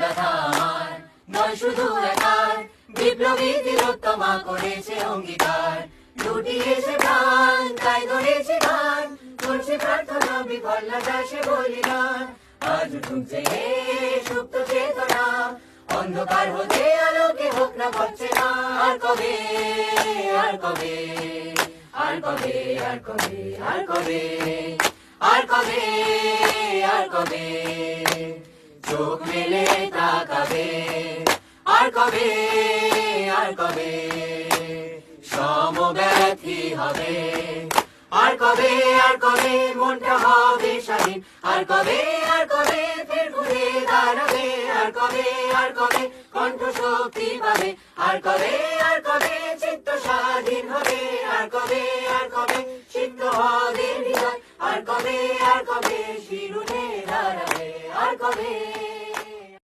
ব্যথা আমার নয় শুধু একার, বিপ্লবী তিলোত্তমা করেছে অঙ্গীকার, লুটিয়েছে প্রাণ তাই ধরেছে গান, করছে প্রার্থনা বিফল না যায় সে বলিদান। আজ ঢুকছে সুপ্ত চেতনা, অন্ধকার হতে আলোকে হোক না পড়ছে না। আর কবে আর কবে আর কবে আর কবে আর কবে আর কবে আর কবে চোখ মেলে তাকাবে, আর কবে আর কবে সমব্যথী হবে, আর কবে মনটা হবে স্বাধীন, আর কবে ফের ঘুরে দাঁড়াবে, আর কবে কণ্ঠ শক্তি পাবে, আর কবে চিত্ত স্বাধীন হবে, আর কবে সিদ্ধ হবে হৃদয়, আর কবে শিরুনে দাঁড়াবে, আর কবে।